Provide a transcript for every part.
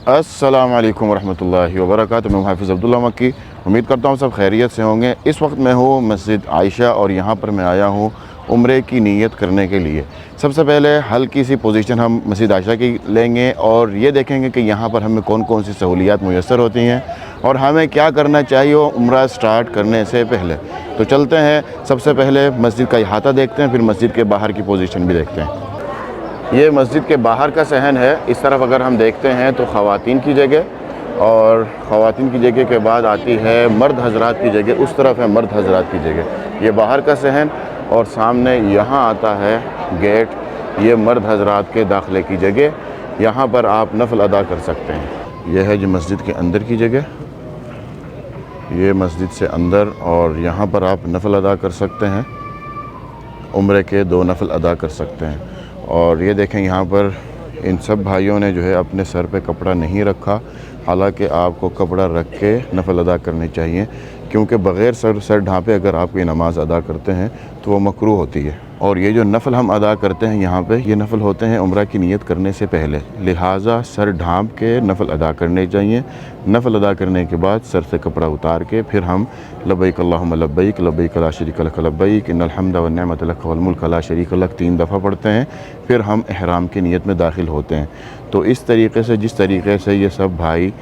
अस्सलामु अलैकुम वरहमतुल्लाहि वबरकातुहू। मैं हाफिज़ अब्दुल्ला मक्की। उम्मीद करता हूँ सब खैरियत से होंगे। इस वक्त मैं हूँ मस्जिद आयशा और यहाँ पर मैं आया हूँ उम्रे की नीयत करने के लिए। सबसे पहले हल्की सी पोजीशन हम मस्जिद आयशा की लेंगे और ये देखेंगे कि यहाँ पर हमें कौन कौन सी सहूलियात मुयस्सर होती हैं और हमें क्या करना चाहिए उम्रा स्टार्ट करने से पहले। तो चलते हैं, सबसे पहले मस्जिद का अहाता देखते हैं, फिर मस्जिद के बाहर की पोजीशन भी देखते हैं। ये मस्जिद के बाहर का सहन है। इस तरफ अगर हम देखते हैं तो ख़वातीन की जगह और ख़वातीन की जगह के बाद आती है मर्द हजरात की जगह, उस तरफ है मर्द हजरात की जगह। ये बाहर का सहन और सामने यहाँ आता है गेट, ये मर्द हजरात के दाखिले की जगह। यहाँ पर आप नफल अदा कर सकते हैं। यह है जो मस्जिद के अंदर की जगह, ये मस्जिद से अंदर, और यहाँ पर आप नफल अदा कर सकते हैं। उम्रे के 2 नफल अदा कर सकते हैं। और ये देखें यहाँ पर इन सब भाइयों ने जो है अपने सर पे कपड़ा नहीं रखा, हालांकि आपको कपड़ा रख के नफल अदा करने चाहिए, क्योंकि बग़ैर सर ढांपे अगर आप ये नमाज़ अदा करते हैं तो वो मकरूह होती है। और ये जो नफल हम अदा करते हैं यहाँ पे, ये नफल होते हैं उम्रा की नीयत करने से पहले, लिहाजा सर ढांप के नफल अदा करने चाहिए। नफल अदा करने के बाद सर से कपड़ा उतार के फिर हम लब्बैक अल्लाहुम्मा लब्बैक लब्बैक ला शरीक लक लब्बैक इन्नल हम्दा वन निअमत लक वल मुल्क ला शरीक लक 3 दफ़ा पढ़ते हैं, फिर हम इहराम की नीयत में दाखिल होते हैं। तो इस तरीके से, जिस तरीके से ये सब भाई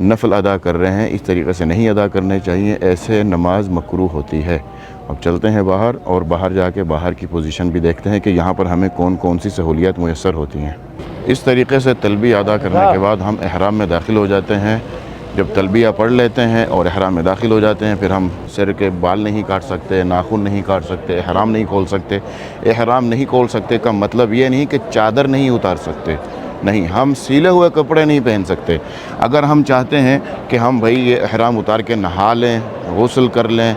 नफल अदा कर रहे हैं, इस तरीके से नहीं अदा करने चाहिए, ऐसे नमाज मकरूह होती है। अब चलते हैं बाहर और बाहर जाके बाहर की पोजीशन भी देखते हैं कि यहाँ पर हमें कौन कौन सी सहूलियत मुयस्सर होती हैं। इस तरीके से तलबिया अदा करने के बाद हम इहराम में दाखिल हो जाते हैं। जब तलबिया पढ़ लेते हैं और इहराम में दाखिल हो जाते हैं, फिर हम सिर के बाल नहीं काट सकते, नाखून नहीं काट सकते, इहराम नहीं खोल सकते। इहराम नहीं खोल सकते का मतलब ये नहीं कि चादर नहीं उतार सकते, नहीं, हम सीले हुए कपड़े नहीं पहन सकते। अगर हम चाहते हैं कि हम भाई ये इहराम उतार के नहा लें, गुस्ल कर लें,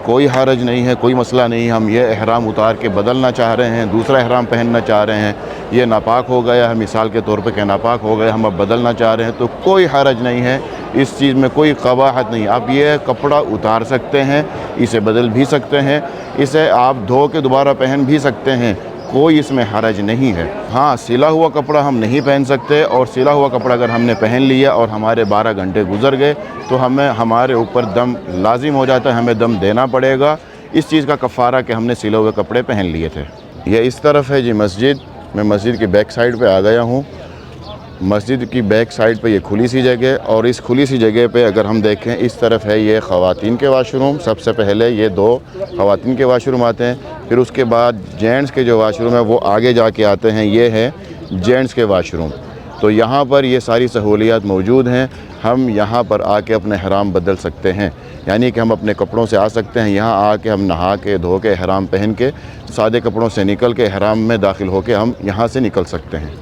कोई हरज नहीं है, कोई मसला नहीं। हम ये इहराम उतार के बदलना चाह रहे हैं, दूसरा इहराम पहनना चाह रहे हैं, ये नापाक हो गया है, मिसाल के तौर पे कि नापाक हो गया, हम अब बदलना चाह रहे हैं, तो कोई हरज नहीं है, इस चीज़ में कोई कबाहत नहीं। आप ये कपड़ा उतार सकते हैं, इसे बदल भी सकते हैं, इसे आप धो के दोबारा पहन भी सकते हैं, कोई इसमें हरज नहीं है। हाँ, सिला हुआ कपड़ा हम नहीं पहन सकते, और सिला हुआ कपड़ा अगर हमने पहन लिया और हमारे 12 घंटे गुजर गए तो हमें हमारे ऊपर दम लाजिम हो जाता है, हमें दम देना पड़ेगा। इस चीज़ का कफ़ारा कि हमने सिले हुए कपड़े पहन लिए थे। ये इस तरफ है जी मस्जिद। मैं मस्जिद की बैक साइड पे आ गया हूँ। मस्जिद की बैक साइड पे ये खुली सी जगह, और इस खुली सी जगह पे अगर हम देखें, इस तरफ है ये ख़वातीन के वाशरूम। सबसे पहले ये 2 ख़वातीन के वाशरूम आते हैं, फिर उसके बाद जेंट्स के जो वाशरूम है वो आगे जाके आते हैं, ये है जेंट्स के वाशरूम। तो यहाँ पर ये सारी सहूलियात मौजूद हैं। हम यहाँ पर आके अपने इहराम बदल सकते हैं, यानी कि हम अपने कपड़ों से आ सकते हैं, यहाँ आके हम नहा के धो के इहराम पहन के सादे कपड़ों से निकल के इहराम में दाखिल होके हम यहाँ से निकल सकते हैं।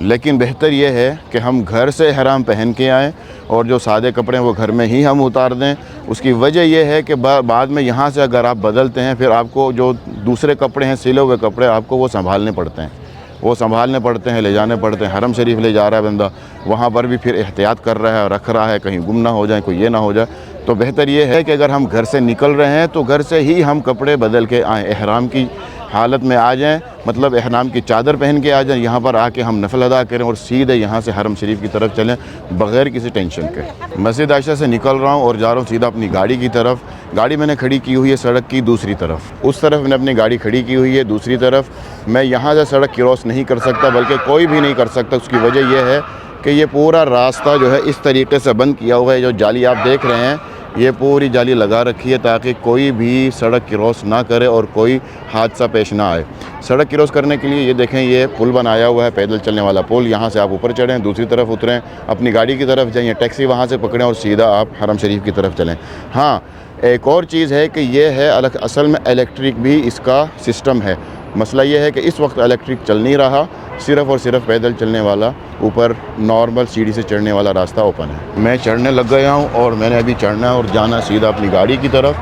लेकिन बेहतर ये है कि हम घर से इहराम पहन के आएँ और जो सादे कपड़े हैं वो घर में ही हम उतार दें। उसकी वजह यह है कि बाद में यहाँ से अगर आप बदलते हैं, फिर आपको जो दूसरे कपड़े हैं, सिले हुए कपड़े, आपको वो संभालने पड़ते हैं, ले जाने पड़ते हैं। हरम शरीफ ले जा रहा है बंदा, वहाँ पर भी फिर एहतियात कर रहा है, रख रहा है, कहीं गुम ना हो जाए, कोई ये ना हो जाए। तो बेहतर ये है कि अगर हम घर से निकल रहे हैं तो घर से ही हम कपड़े बदल के आएँ, इहराम की हालत में आ जाएं, मतलब इहराम की चादर पहन के आ जाएं, यहाँ पर आके हम नफल अदा करें और सीधे यहाँ से हरम शरीफ की तरफ चलें बग़ैर किसी टेंशन के। मस्जिद आयशा से निकल रहा हूँ और जा रहा हूँ सीधा अपनी गाड़ी की तरफ। गाड़ी मैंने खड़ी की हुई है सड़क की दूसरी तरफ, उस तरफ मैंने अपनी गाड़ी खड़ी की हुई है दूसरी तरफ। मैं यहाँ से सड़क क्रॉस नहीं कर सकता, बल्कि कोई भी नहीं कर सकता। उसकी वजह यह है कि ये पूरा रास्ता जो है इस तरीके से बंद किया हुआ है। जो जाली आप देख रहे हैं, ये पूरी जाली लगा रखी है ताकि कोई भी सड़क क्रॉस ना करे और कोई हादसा पेश ना आए। सड़क क्रॉस करने के लिए ये देखें, ये पुल बनाया हुआ है, पैदल चलने वाला पुल। यहाँ से आप ऊपर चढ़ें, दूसरी तरफ उतरें, अपनी गाड़ी की तरफ जाइए, टैक्सी वहाँ से पकड़ें और सीधा आप हरम शरीफ की तरफ चलें। हाँ, एक और चीज़ है कि ये है असल में इलेक्ट्रिक भी इसका सिस्टम है। मसला ये है कि इस वक्त इलेक्ट्रिक चल नहीं रहा, सिर्फ़ और सिर्फ पैदल चलने वाला, ऊपर नॉर्मल सीढ़ी से चढ़ने वाला रास्ता ओपन है। मैं चढ़ने लग गया हूँ और मैंने अभी चढ़ना है और जाना सीधा अपनी गाड़ी की तरफ,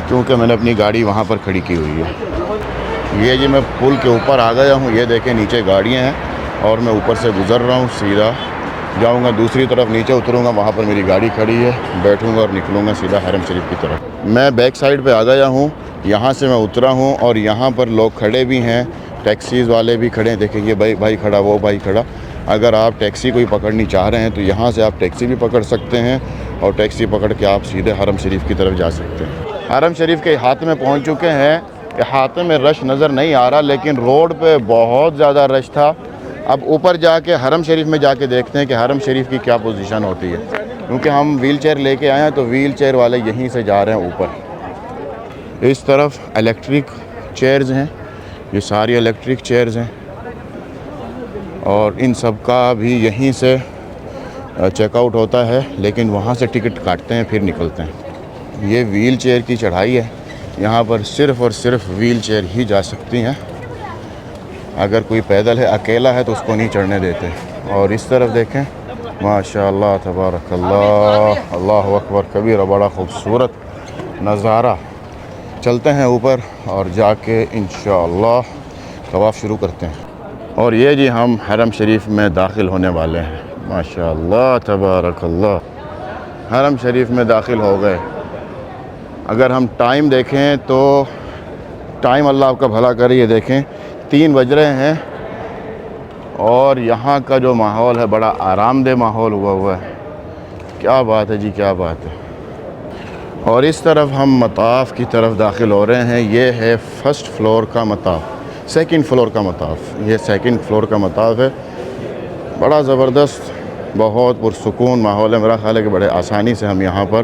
क्योंकि मैंने अपनी गाड़ी वहाँ पर खड़ी की हुई है। ये जी मैं पुल के ऊपर आ गया हूँ, ये देखें नीचे गाड़ियाँ हैं और मैं ऊपर से गुज़र रहा हूँ। सीधा जाऊँगा दूसरी तरफ, नीचे उतरूँगा, वहाँ पर मेरी गाड़ी खड़ी है, बैठूँगा और निकलूँगा सीधा हरम शरीफ की तरफ। मैं बैक साइड पर आ गया हूँ, यहाँ से मैं उतरा हूँ और यहाँ पर लोग खड़े भी हैं, टैक्सीज़ वाले भी खड़े हैं। देखें ये भाई खड़ा, वो भाई खड़ा। अगर आप टैक्सी कोई पकड़नी चाह रहे हैं तो यहाँ से आप टैक्सी भी पकड़ सकते हैं और टैक्सी पकड़ के आप सीधे हरम शरीफ की तरफ जा सकते हैं। हरम शरीफ के अहाते में पहुँच चुके हैं। अहाते में रश नज़र नहीं आ रहा, लेकिन रोड पे बहुत ज़्यादा रश था। अब ऊपर जाके हरम शरीफ में जाके देखते हैं कि हरम शरीफ की क्या पोजीशन होती है, क्योंकि हम व्हील चेयर लेके आए हैं तो व्हील चेयर वाले यहीं से जा रहे हैं ऊपर। इस तरफ इलेक्ट्रिक चेयर्स हैं, ये सारी इलेक्ट्रिक चेयर्स हैं और इन सब का भी यहीं से चेकआउट होता है, लेकिन वहाँ से टिकट काटते हैं फिर निकलते हैं। ये व्हील चेयर की चढ़ाई है, यहाँ पर सिर्फ़ और सिर्फ व्हील चेयर ही जा सकती हैं। अगर कोई पैदल है, अकेला है तो उसको नहीं चढ़ने देते। और इस तरफ देखें, माशाअल्लाह तबारकल्लाह, अल्लाहु अकबर कबीर, बड़ा ख़ूबसूरत नज़ारा। चलते हैं ऊपर और जाके इंशाअल्लाह तवाफ़ शुरू करते हैं। और ये जी हम हरम शरीफ में दाखिल होने वाले हैं। माशाअल्लाह तबारकल्लाह, हरम शरीफ में दाखिल हो गए। अगर हम टाइम देखें तो टाइम अल्लाह आपका भला करे, ये देखें 3 बज रहे हैं और यहाँ का जो माहौल है बड़ा आरामदेह माहौल हुआ है। क्या बात है जी, क्या बात है। और इस तरफ हम मताफ़ की तरफ दाखिल हो रहे हैं। ये है फर्स्ट फ्लोर का मताफ़, सेकंड फ्लोर का मताफ़। ये सेकंड फ्लोर का मताफ़ है। बड़ा ज़बरदस्त, बहुत पुरसुकून माहौल है। मेरा ख़्याल है कि बड़े आसानी से हम यहाँ पर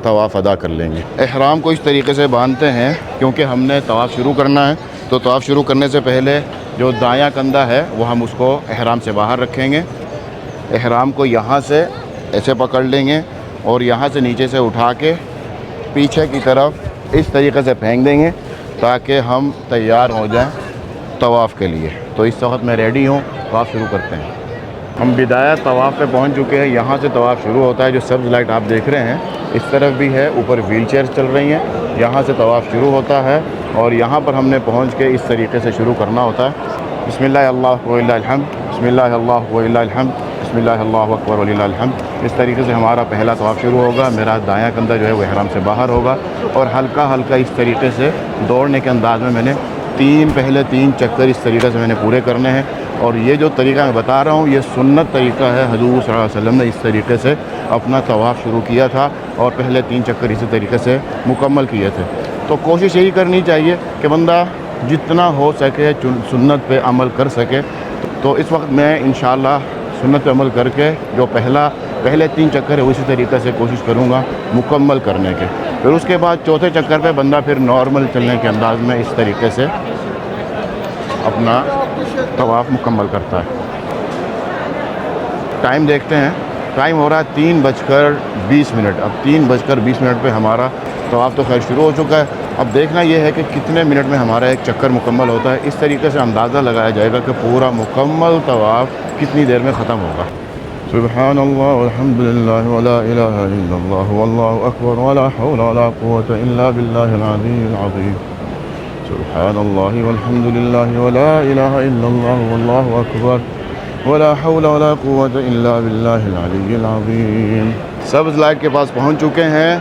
तवाफ़ अदा कर लेंगे। एहराम को इस तरीके से बांधते हैं क्योंकि हमने तवाफ़ शुरू करना है, तो तवाफ़ शुरू करने से पहले जो दायां कंधा है वो हम उसको एहराम से बाहर रखेंगे। एहराम को यहाँ से ऐसे पकड़ लेंगे और यहाँ से नीचे से उठा के पीछे की तरफ इस तरीके से फेंक देंगे ताकि हम तैयार हो जाएं तवाफ़ के लिए। तो इस वक्त मैं रेडी हूँ, तवाफ़ शुरू करते हैं। हम बिदाया तवाफ़ पे पहुँच चुके हैं। यहाँ से तवाफ़ शुरू होता है। जो सब्ज़ लाइट आप देख रहे हैं इस तरफ भी है, ऊपर व्हील चेयर चल रही हैं। यहाँ से तवाफ़ शुरू होता है और यहाँ पर हमने पहुँच के इस तरीके से शुरू करना होता है। बिस्मिल्लाह अल्लाहु वलिल्लाहिल हम्द, बिस्मिल्लाह अल्लाहु वलिल्लाहिल हम्द, बिस्मिल्लाह अल्लाहु अकबर वलिल्लाहिल हम्द। इस तरीके से हमारा पहला तवाफ़ शुरू होगा। मेरा दायां कंधा जो है वो एहराम से बाहर होगा और हल्का हल्का इस तरीके से दौड़ने के अंदाज़ में मैंने पहले तीन चक्कर इस तरीके से मैंने पूरे करने हैं। और ये जो तरीका मैं बता रहा हूँ ये सुन्नत तरीका है। हुज़ूर सल्लल्लाहु अलैहि वसल्लम ने इस तरीके से अपना तवाफ़ शुरू किया था और पहले 3 चक्कर इसी तरीके से मुकम्मल किए थे। तो कोशिश यही करनी चाहिए कि बंदा जितना हो सके सुन्नत पे अमल कर सके। तो इस वक्त मैं इंशाअल्लाह सुन्नत पे अमल करके जो पहले 3 चक्कर है उसी तरीके से कोशिश करूँगा मुकम्मल करने के। फिर उसके बाद चौथे चक्कर पे बंदा फिर नॉर्मल चलने के अंदाज़ में इस तरीके से अपना तवाफ़ मुकम्मल करता है। टाइम देखते हैं, टाइम हो रहा है 3:20। अब 3:20 पे हमारा तवाफ़ तो खैर शुरू हो चुका है। अब देखना यह है कि कितने मिनट में हमारा एक चक्कर मुकम्मल होता है। इस तरीके से अंदाज़ा लगाया जाएगा कि पूरा मुकम्मल तवाफ़ कितनी देर में ख़त्म होगा। सुब्हानल्लाह वल्हम्दुलिल्लाह वला इलाहा इल्लल्लाह वल्लाहु अकबर वला हौला वला कुव्वता इल्ला बिल्लाहिल अलिय्यिल अज़ीम। सुब्हानल्लाह वल्हम्दुलिल्लाह वला इलाहा इल्लल्लाह वल्लाहु अकबर वला हौला वला कुव्वता इल्ला बिल्लाहिल अलिय्यिल अज़ीम। सब्ज़ लाइट के पास पहुंच चुके हैं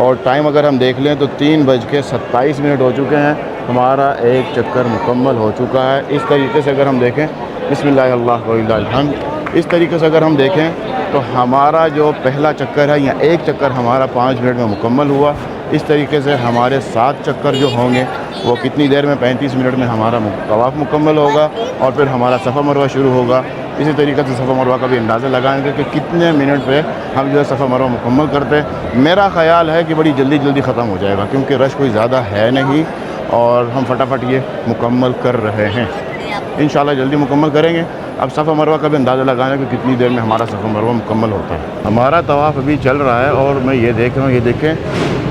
और टाइम अगर हम देख लें तो 3:27 हो चुके हैं। हमारा एक चक्कर मुकम्मल हो चुका है। इस तरीके से अगर हम देखें, बिस्मिल्लाह अल्लाहु वलिल्लाहिल हम्द, इस तरीके से अगर हम देखें तो हमारा जो पहला चक्कर है या एक चक्कर हमारा 5 मिनट में मुकम्मल हुआ। इस तरीके से हमारे 7 चक्कर जो होंगे वो कितनी देर में 35 मिनट में हमारा तवाफ़ मुकम्मल होगा और फिर हमारा सफ़ा मरवा शुरू होगा। इसी तरीके से सफ़ा मरवा का भी अंदाज़ा लगाएंगे कि कितने मिनट पे हम जो है सफ़ा मरवा मुकम्मल करते हैं। मेरा ख़याल है कि बड़ी जल्दी ख़त्म हो जाएगा क्योंकि रश कोई ज़्यादा है नहीं और हम फटाफट ये मुकम्मल कर रहे हैं। इंशाल्लाह जल्दी मुकम्मल करेंगे। अब सफ़ा मरवा का भी अंदाज़ा लगाना कि कितनी देर में हमारा सफ़ा मरवा मुकम्मल होता है। हमारा तवाफ़ अभी चल रहा है और मैं ये देख रहा हूँ, ये देखें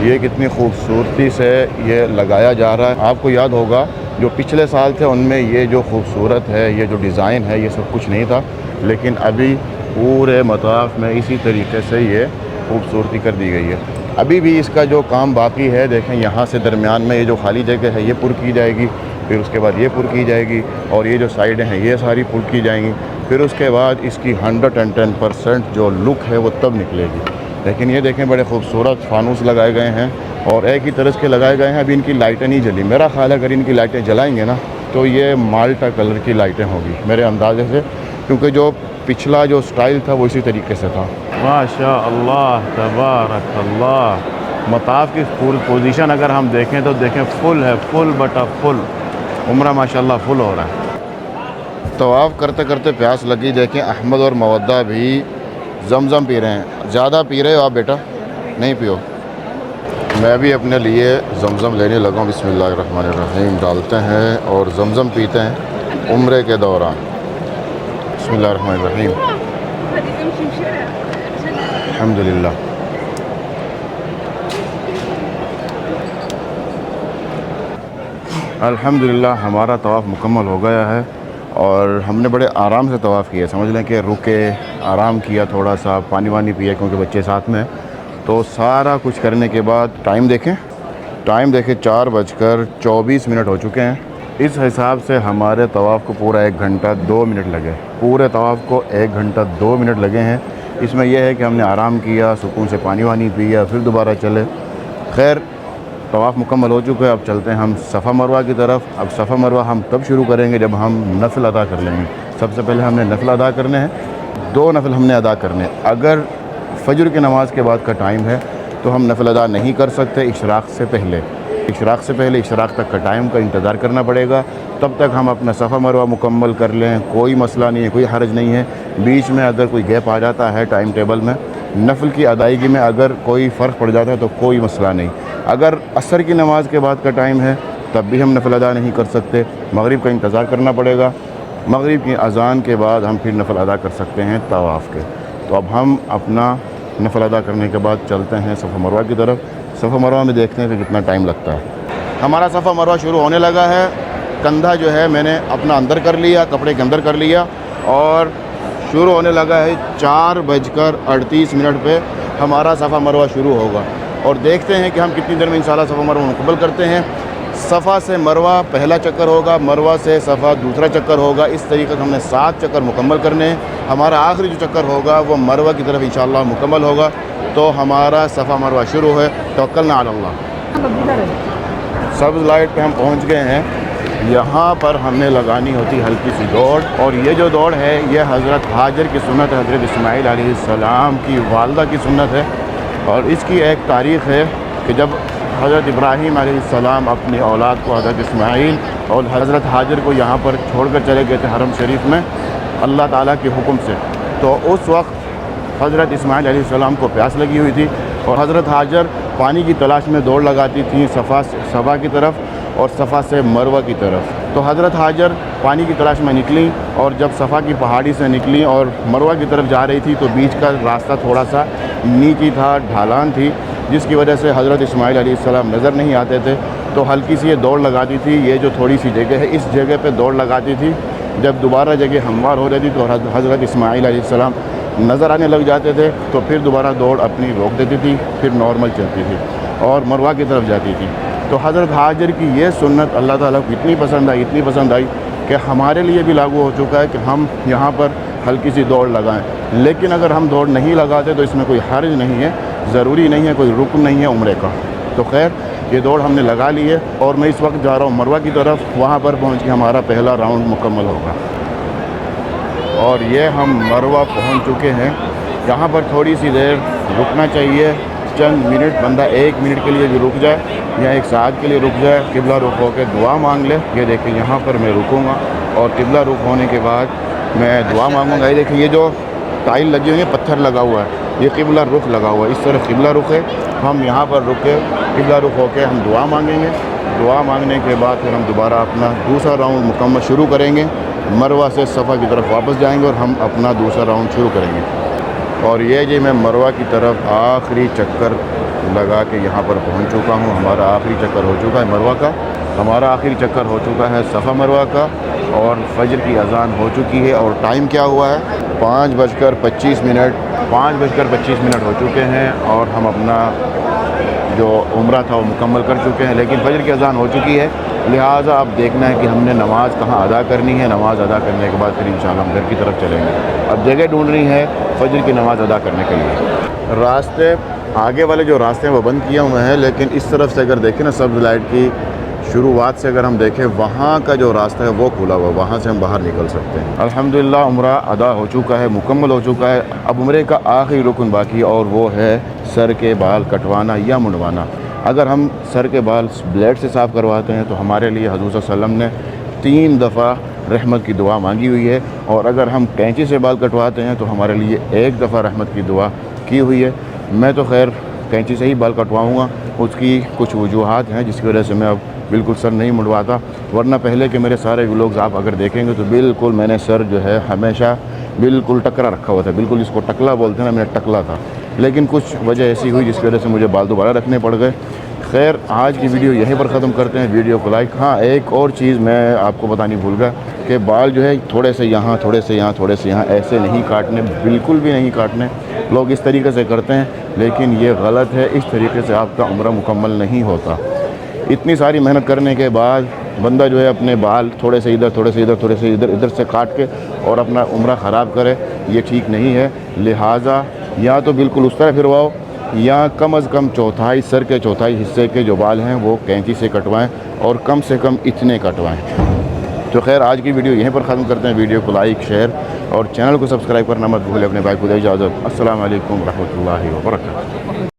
ये कितनी खूबसूरती से ये लगाया जा रहा है। आपको याद होगा जो पिछले साल थे उनमें ये जो खूबसूरत है, ये जो डिज़ाइन है, ये सब कुछ नहीं था, लेकिन अभी पूरे मताफ़ में इसी तरीके से ये खूबसूरती कर दी गई है। अभी भी इसका जो काम बाकी है, देखें यहाँ से दरमियान में ये जो खाली जगह है ये पुर की जाएगी, फिर उसके बाद ये पुर की जाएगी और ये जो साइडें हैं ये सारी पुर की जाएंगी। फिर उसके बाद इसकी 110% जो लुक है वो तब निकलेगी। लेकिन ये देखें बड़े खूबसूरत फानूस लगाए गए हैं और एक ही तरह के लगाए गए हैं। अभी इनकी लाइटें नहीं जली। मेरा ख़्याल है अगर इनकी लाइटें जलाएंगे ना तो ये माल्टा कलर की लाइटें होगी मेरे अंदाजे से, क्योंकि जो पिछला जो स्टाइल था वो इसी तरीके से था। माशा अल्लाह तबारक अल्लाह। मताफ की फुल पोजीशन अगर हम देखें तो देखें फुल है, फुल बटा फुल। उम्रा माशाल्लाह फुल हो रहा है। तवाफ़ करते करते प्यास लगी। देखें अहमद और मवद्दा भी जमज़म पी रहे हैं। ज़्यादा पी रहे हो आप बेटा? नहीं पियो। मैं भी अपने लिए जमज़म लेने लगा हूँ। बिस्मिल्लाहिर्रहमानिर्रहीम डालते हैं और जमज़म पीते हैं उम्रे के दौरान। बिस्मिल्लाहिर्रहमानिर्रहीम। अल्हम्दुलिल्लाह। अल्हम्दुलिल्लाह हमारा तवाफ़ मुकम्मल हो गया है और हमने बड़े आराम से तवाफ़ किया। समझ लें कि रुके, आराम किया, थोड़ा सा पानी वानी पिया क्योंकि बच्चे साथ में। तो सारा कुछ करने के बाद टाइम देखें 4:24 हो चुके हैं। इस हिसाब से हमारे तवाफ़ को पूरा 1 घंटा 2 मिनट लगे। पूरे तवाफ़ को 1 घंटा 2 मिनट लगे हैं। इसमें यह है कि हमने आराम किया, सुकून से पानी वानी पिया, फिर दोबारा चले। खैर तवाफ़ मुकम्मल हो चुका है। अब चलते हैं हम सफ़ा मरवा की तरफ। अब सफ़ा मरवा हम तब शुरू करेंगे जब हम नफ़िल अदा कर लेंगे। सबसे पहले हमने नफ़िल अदा करने हैं। 2 नफ़िल हमने अदा करने हैं। अगर फ़जर की नमाज़ के बाद का टाइम है तो हम नफ़िल अदा नहीं कर सकते इशराक़ से पहले। इशराक़ तक का टाइम का इंतज़ार करना पड़ेगा। तब तक हम अपना सफ़ा मरवा मुकम्मल कर लें, कोई मसला नहीं है, कोई हर्ज नहीं है। बीच में अगर कोई गैप आ जाता है टाइम टेबल में, नफ़िल की अदायगी में अगर कोई फ़र्क पड़ जाता है तो कोई मसला नहीं। अगर असर की नमाज़ के बाद का टाइम है तब भी हम नफ़िल अदा नहीं कर सकते, मगरिब का इंतज़ार करना पड़ेगा। मगरिब की अज़ान के बाद हम फिर नफ़िल अदा कर सकते हैं तवाफ़ के। तो अब हम अपना नफ़िल अदा करने के बाद चलते हैं सफ़ा मरवा की तरफ। सफ़ा मरवा में देखते हैं कि कितना टाइम लगता है। हमारा सफ़ा मरवा शुरू होने लगा है। कंधा जो है मैंने अपना अंदर कर लिया, कपड़े के अंदर कर लिया और शुरू होने लगा है। 4:38 पे हमारा सफ़ा मरवा शुरू होगा और देखते हैं कि हम कितनी देर में इंशाल्लाह सफ़ा मरवा मुकम्मल करते हैं। सफ़ा से मरवा पहला चक्कर होगा, मरवा से सफ़ा दूसरा चक्कर होगा। इस तरीके से हमने 7 चक्कर मुकम्मल करने हैं। हमारा आखिरी जो चक्कर होगा वो मरवा की तरफ इंशाल्लाह मुकम्मल होगा। तो हमारा सफ़ा मरवा शुरू है। तवक्कलना अल्लाह। सब्ज़ लाइट पे हम पहुंच गए हैं। यहाँ पर हमने लगानी होती हल्की सी दौड़ और ये जो दौड़ है ये हज़रत हाजर की सुन्नत है, हज़रत इस्माईल अलैहिस्सलाम की वालदा की सुन्नत है। और इसकी एक तारीख़ है कि जब हज़रत इब्राहीम अलैहिस्सलाम अपनी औलाद को हज़रत इस्माईल और हज़रत हाजर को यहाँ पर छोड़कर चले गए थे हरम शरीफ में अल्लाह ताला के हुक्म से। तो उस वक्त हज़रत इस्माईल अलैहिस्सलाम को प्यास लगी हुई थी और हज़रत हाजर पानी की तलाश में दौड़ लगाती थी सफ़ा की तरफ और सफ़ा से मरवा की तरफ। तो हज़रत हाजर पानी की तलाश में निकली और जब सफ़ा की पहाड़ी से निकली और मरवा की तरफ जा रही थी तो बीच का रास्ता थोड़ा सा नीची था, ढालान थी, जिसकी वजह से हज़रत इस्माईल अलैहिस्सलाम नज़र नहीं आते थे। तो हल्की सी ये दौड़ लगाती थी। ये जो थोड़ी सी जगह है इस जगह पे दौड़ लगाती थी। जब दोबारा जगह हमवार हो जाती तो हज़रत इस्माईल अलैहिस्सलाम नज़र आने लग जाते थे तो फिर दोबारा दौड़ अपनी रोक देती थी, फिर नॉर्मल चलती थी और मरवा की तरफ जाती थी। तो हज़रत हाजर की ये सुन्नत अल्लाह ताला को इतनी पसंद आई कि हमारे लिए भी लागू हो चुका है कि हम यहाँ पर हल्की सी दौड़ लगाएं। लेकिन अगर हम दौड़ नहीं लगाते तो इसमें कोई हर्ज नहीं है, ज़रूरी नहीं है, कोई रुकन नहीं है उम्रे का। तो खैर ये दौड़ हमने लगा ली है और मैं इस वक्त जा रहा हूँ मरवा की तरफ। वहाँ पर पहुँच के हमारा पहला राउंड मुकम्मल होगा और ये हम मरवा पहुँच चुके हैं। यहाँ पर थोड़ी सी देर रुकना चाहिए, चंद मिनट, बंदा 1 मिनट के लिए भी रुक जाए या 1 साथ के लिए रुक जाए, किबला रुख होकर दुआ मांग ले। ये देखिए यहाँ पर मैं रुकूँगा और किबला रुख होने के बाद मैं दुआ मांगूँगा। ये देखिए ये जो टाइल लगी हुई है, पत्थर लगा हुआ है, ये किबला रुख लगा हुआ है। इस तरफ किबला रुख है। हम यहाँ पर रुक के किबला रुख होकर हम दुआ मांगेंगे। दुआ मांगने के बाद फिर हम दोबारा अपना दूसरा राउंड मुकम्मल शुरू करेंगे। मरवा से सफ़ा की तरफ वापस जाएंगे और हम अपना दूसरा राउंड शुरू करेंगे। और ये जी मैं मरवा की तरफ आखिरी चक्कर लगा के यहाँ पर पहुँच चुका हूँ। हमारा आखिरी चक्कर हो चुका है मरवा का। हमारा आखिरी चक्कर हो चुका है सफ़ा मरवा का और फजर की अज़ान हो चुकी है। और टाइम क्या हुआ है? 5:25। 5:25 हो चुके हैं और हम अपना जो उम्रा था वो मुकम्मल कर चुके हैं। लेकिन फजर की अज़ान हो चुकी है, लिहाजा अब देखना है कि हमने नमाज़ कहाँ अदा करनी है। नमाज़ अदा करने के बाद फिर इंशाल्लाह हम घर की तरफ चलेंगे। अब जगह ढूंढनी है फजर की नमाज़ अदा करने के लिए। रास्ते आगे वाले जो रास्ते हैं वो बंद किए हुए हैं, लेकिन इस तरफ से अगर देखें ना सब्ज़ लाइट की शुरुआत से अगर हम देखें वहाँ का जो रास्ता है वो खुला हुआ, वहाँ से हम बाहर निकल सकते हैं। अल्हम्दुलिल्लाह उम्रा अदा हो चुका है, मुकम्मल हो चुका है। अब उम्रे का आखिरी रुकन बाकी है और वो है सर के बाल कटवाना या मुंडवाना। अगर हम सर के बाल ब्लेड से साफ़ करवाते हैं तो हमारे लिए हज़ूर सल्लल्लाहु अलैहि वसल्लम ने 3 दफ़ा रहमत की दुआ मांगी हुई है, और अगर हम कैंची से बाल कटवाते हैं तो हमारे लिए 1 दफ़ा रहमत की दुआ की हुई है। मैं तो खैर कैंची से ही बाल कटवाऊँगा, उसकी कुछ वजूहात हैं जिसकी वजह से मैं अब बिल्कुल सर नहीं मुंडवाता, वरना पहले के मेरे सारे व्लॉग्स आप अगर देखेंगे तो बिल्कुल मैंने सर जो है हमेशा बिल्कुल टकरा रखा हुआ था, बिल्कुल इसको टकला बोलते हैं ना, मैं टकला था। लेकिन कुछ वजह ऐसी हुई जिसकी वजह से मुझे बाल दोबारा रखने पड़ गए। खैर आज की वीडियो यहीं पर ख़त्म करते हैं, वीडियो को लाइक। हाँ, एक और चीज़ मैं आपको बतानी भूल गया कि बाल जो है थोड़े से यहाँ, थोड़े से यहाँ, थोड़े से यहाँ, ऐसे नहीं काटने, बिल्कुल भी नहीं काटने। लोग इस तरीके से करते हैं लेकिन ये गलत है, इस तरीके से आपका उम्रा मुकम्मल नहीं होता। इतनी सारी मेहनत करने के बाद बंदा जो है अपने बाल थोड़े से इधर, थोड़े से इधर, थोड़े से इधर, इधर से काट के और अपना उम्रा ख़राब करे, ये ठीक नहीं है। लिहाजा या तो बिल्कुल उस तरह फिरवाओ या कम अज़ कम चौथाई, सर के चौथाई हिस्से के जो बाल हैं वो कैंची से कटवाएं और कम से कम इतने कटवाएं। तो खैर आज की वीडियो यहीं पर ख़त्म करते हैं। वीडियो को लाइक, शेयर और चैनल को सब्सक्राइब करना मत भूलें। अपने भाई को दे इजाज़त। अस्सलाम वालेकुम रहमतुल्लाहि व बरकातहू।